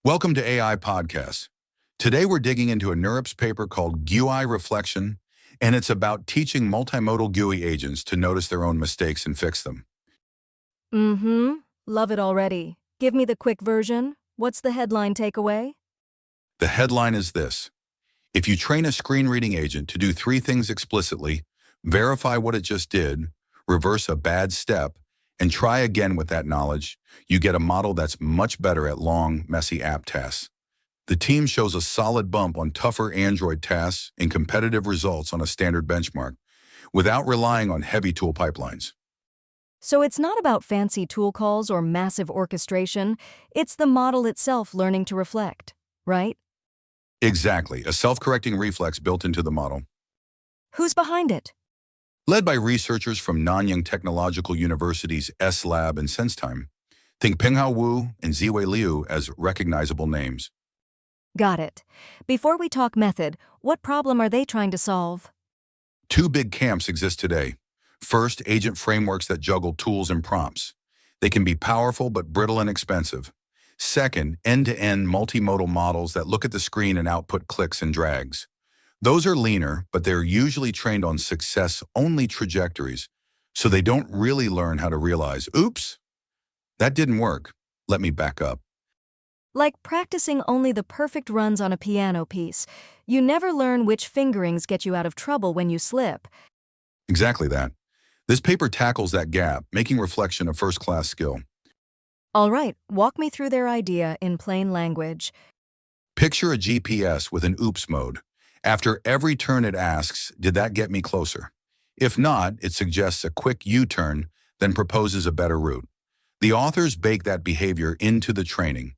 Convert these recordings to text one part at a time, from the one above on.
Welcome to AI Podcasts. Today we're digging into a NeurIPS paper called GUI Reflection, and it's about teaching multimodal GUI agents to notice their own mistakes and fix them. Love it already. Give me the quick version. What's the headline takeaway? The headline is this: if you train a screen reading agent to do three things explicitly, verify what it just did, reverse a bad step, and try again with that knowledge, you get a model that's much better at long, messy app tasks. The team shows a solid bump on tougher Android tasks and competitive results on a standard benchmark, without relying on heavy tool pipelines. So it's not about fancy tool calls or massive orchestration. It's the model itself learning to reflect, right? Exactly, a self-correcting reflex built into the model. Who's behind it? Led by researchers from Nanyang Technological University's S-Lab and SenseTime, think Penghao and Ziwei as recognizable names. Got it. Before we talk method, what problem are they trying to solve? Two big camps exist today. First, agent frameworks that juggle tools and prompts. They can be powerful but brittle and expensive. Second, end-to-end multimodal models that look at the screen and output clicks and drags. Those are leaner, but they're usually trained on success-only trajectories, so they don't really learn how to realize, oops, that didn't work. Let me back up. Like practicing only the perfect runs on a piano piece. You never learn which fingerings get you out of trouble when you slip. Exactly that. This paper tackles that gap, making reflection a first-class skill. All right, walk me through their idea in plain language. Picture a GPS with an oops mode. After every turn it asks, did that get me closer? If not, it suggests a quick U-turn, then proposes a better route. The authors bake that behavior into the training.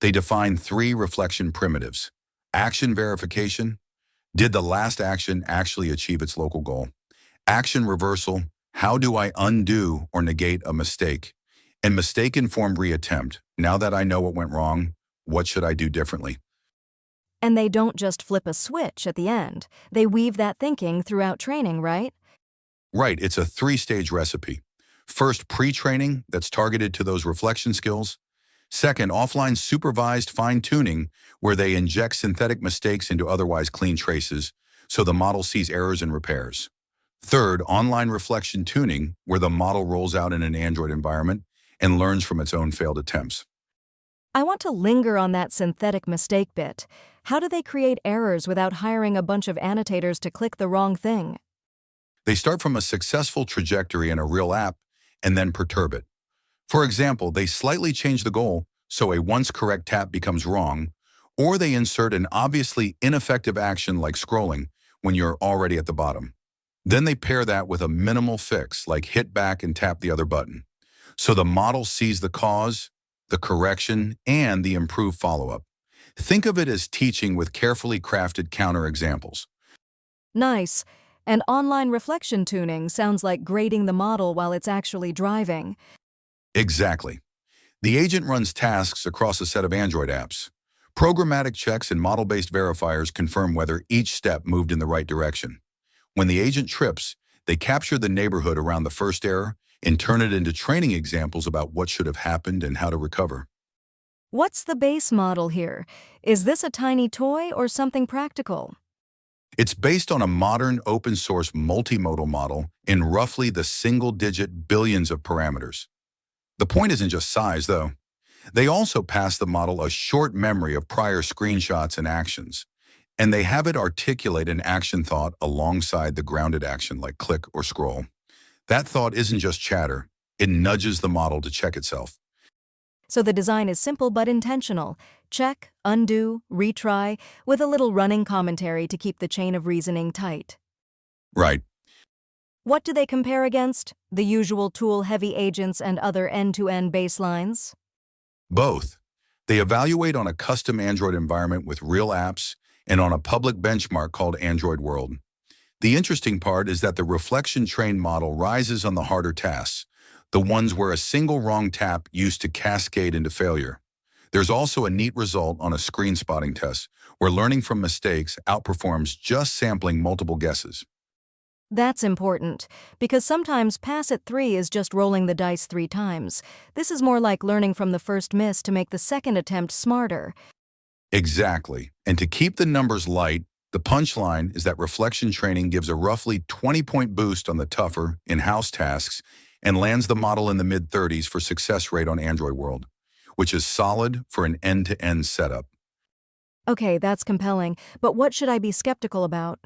They define three reflection primitives: action verification, did the last action actually achieve its local goal? Action reversal, how do I undo or negate a mistake? And mistake-informed reattempt, now that I know what went wrong, what should I do differently? And they don't just flip a switch at the end. They weave that thinking throughout training, right? Right, it's a three-stage recipe. First, pre-training that's targeted to those reflection skills. Second, offline supervised fine-tuning where they inject synthetic mistakes into otherwise clean traces so the model sees errors and repairs. Third, online reflection tuning where the model rolls out in an Android environment and learns from its own failed attempts. I want to linger on that synthetic mistake bit. How do they create errors without hiring a bunch of annotators to click the wrong thing? They start from a successful trajectory in a real app and then perturb it. For example, they slightly change the goal so a once correct tap becomes wrong, or they insert an obviously ineffective action like scrolling when you're already at the bottom. Then they pair that with a minimal fix like hit back and tap the other button. So the model sees the cause, the correction, and the improved follow-up. Think of it as teaching with carefully crafted counterexamples. Nice. And online reflection tuning sounds like grading the model while it's actually driving. Exactly. The agent runs tasks across a set of Android apps. Programmatic checks and model-based verifiers confirm whether each step moved in the right direction. When the agent trips, they capture the neighborhood around the first error and turn it into training examples about what should have happened and how to recover. What's the base model here? Is this a tiny toy or something practical? It's based on a modern open-source multimodal model in roughly the single-digit billions of parameters. The point isn't just size, though. They also pass the model a short memory of prior screenshots and actions, and they have it articulate an action thought alongside the grounded action like click or scroll. That thought isn't just chatter, it nudges the model to check itself. So the design is simple but intentional. Check, undo, retry, with a little running commentary to keep the chain of reasoning tight. Right. What do they compare against? The usual tool-heavy agents and other end-to-end baselines? Both. They evaluate on a custom Android environment with real apps and on a public benchmark called Android World. The interesting part is that the reflection-trained model rises on the harder tasks, the ones where a single wrong tap used to cascade into failure. There's also a neat result on a screen spotting test, where learning from mistakes outperforms just sampling multiple guesses. That's important, because sometimes pass at 3 is just rolling the dice 3 times. This is more like learning from the first miss to make the second attempt smarter. Exactly. And to keep the numbers light, the punchline is that reflection training gives a roughly 20-point boost on the tougher, in-house tasks and lands the model in the mid-30s for success rate on Android World, which is solid for an end-to-end setup. Okay, that's compelling, but what should I be skeptical about?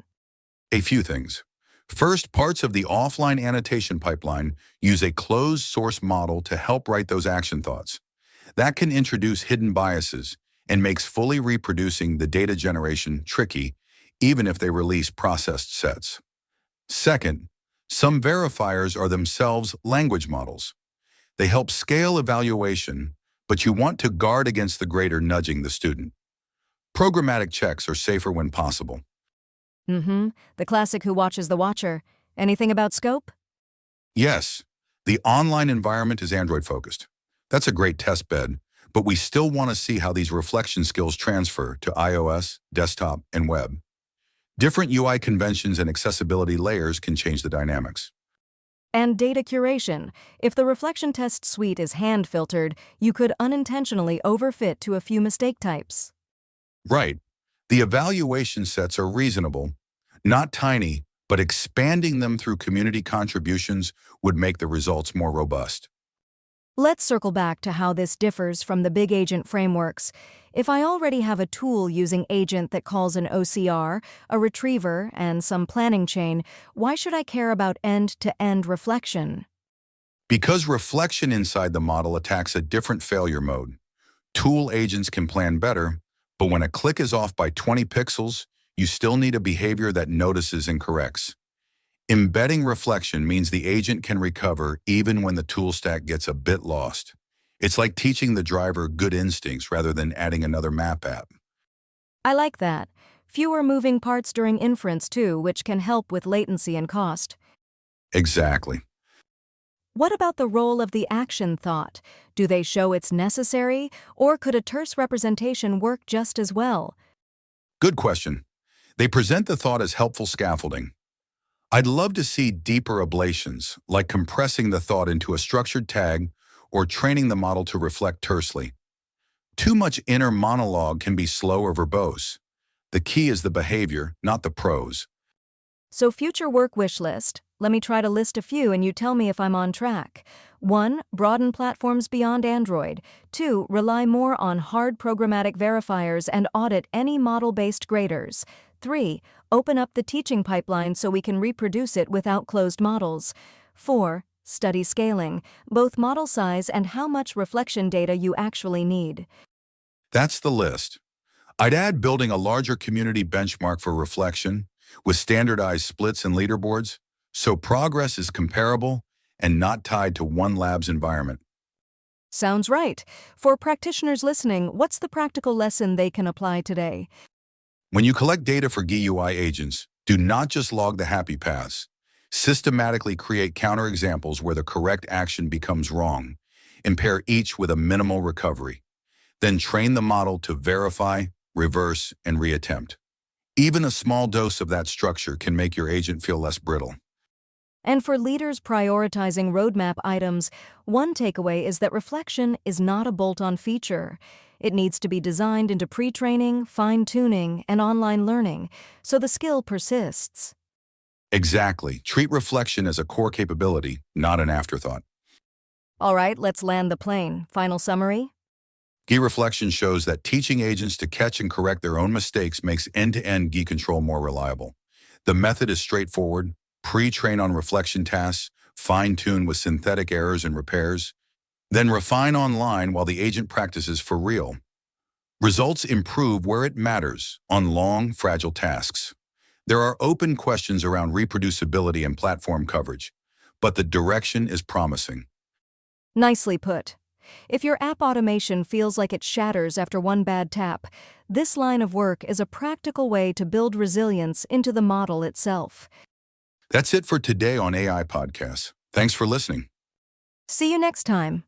A few things. First, parts of the offline annotation pipeline use a closed-source model to help write those action thoughts. That can introduce hidden biases and makes fully reproducing the data generation tricky, even if they release processed sets. Second, some verifiers are themselves language models. They help scale evaluation, but you want to guard against the grader nudging the student. Programmatic checks are safer when possible. The classic who watches the watcher. Anything about scope? Yes, the online environment is Android-focused. That's a great test bed, but we still want to see how these reflection skills transfer to iOS, desktop, and web. Different UI conventions and accessibility layers can change the dynamics. And data curation. If the reflection test suite is hand-filtered, you could unintentionally overfit to a few mistake types. Right. The evaluation sets are reasonable, not tiny, but expanding them through community contributions would make the results more robust. Let's circle back to how this differs from the big agent frameworks. If I already have a tool using agent that calls an OCR, a retriever, and some planning chain, why should I care about end-to-end reflection? Because reflection inside the model attacks a different failure mode. Tool agents can plan better, but when a click is off by 20 pixels, you still need a behavior that notices and corrects. Embedding reflection means the agent can recover even when the tool stack gets a bit lost. It's like teaching the driver good instincts rather than adding another map app. I like that. Fewer moving parts during inference, too, which can help with latency and cost. Exactly. What about the role of the action thought? Do they show it's necessary, or could a terse representation work just as well? Good question. They present the thought as helpful scaffolding. I'd love to see deeper ablations, like compressing the thought into a structured tag or training the model to reflect tersely. Too much inner monologue can be slow or verbose. The key is the behavior, not the prose. So future work wish list. Let me try to list a few and you tell me if I'm on track. 1. Broaden platforms beyond Android. 2. Rely more on hard programmatic verifiers and audit any model-based graders. 3. Open up the teaching pipeline so we can reproduce it without closed models. 4. Study scaling, both model size and how much reflection data you actually need. That's the list. I'd add building a larger community benchmark for reflection with standardized splits and leaderboards, so progress is comparable and not tied to one lab's environment. Sounds right. For practitioners listening, what's the practical lesson they can apply today? When you collect data for GUI agents, do not just log the happy paths. Systematically create counterexamples where the correct action becomes wrong, and pair each with a minimal recovery. Then train the model to verify, reverse, and reattempt. Even a small dose of that structure can make your agent feel less brittle. And for leaders prioritizing roadmap items, one takeaway is that reflection is not a bolt-on feature. It needs to be designed into pre-training, fine-tuning, and online learning, so the skill persists. Exactly. Treat reflection as a core capability, not an afterthought. All right, let's land the plane. Final summary? GUI reflection shows that teaching agents to catch and correct their own mistakes makes end-to-end GUI control more reliable. The method is straightforward. Pre-train on reflection tasks, fine-tune with synthetic errors and repairs, then refine online while the agent practices for real. Results improve where it matters, on long, fragile tasks. There are open questions around reproducibility and platform coverage, but the direction is promising. Nicely put. If your app automation feels like it shatters after one bad tap, this line of work is a practical way to build resilience into the model itself. That's it for today on AI Podcasts. Thanks for listening. See you next time.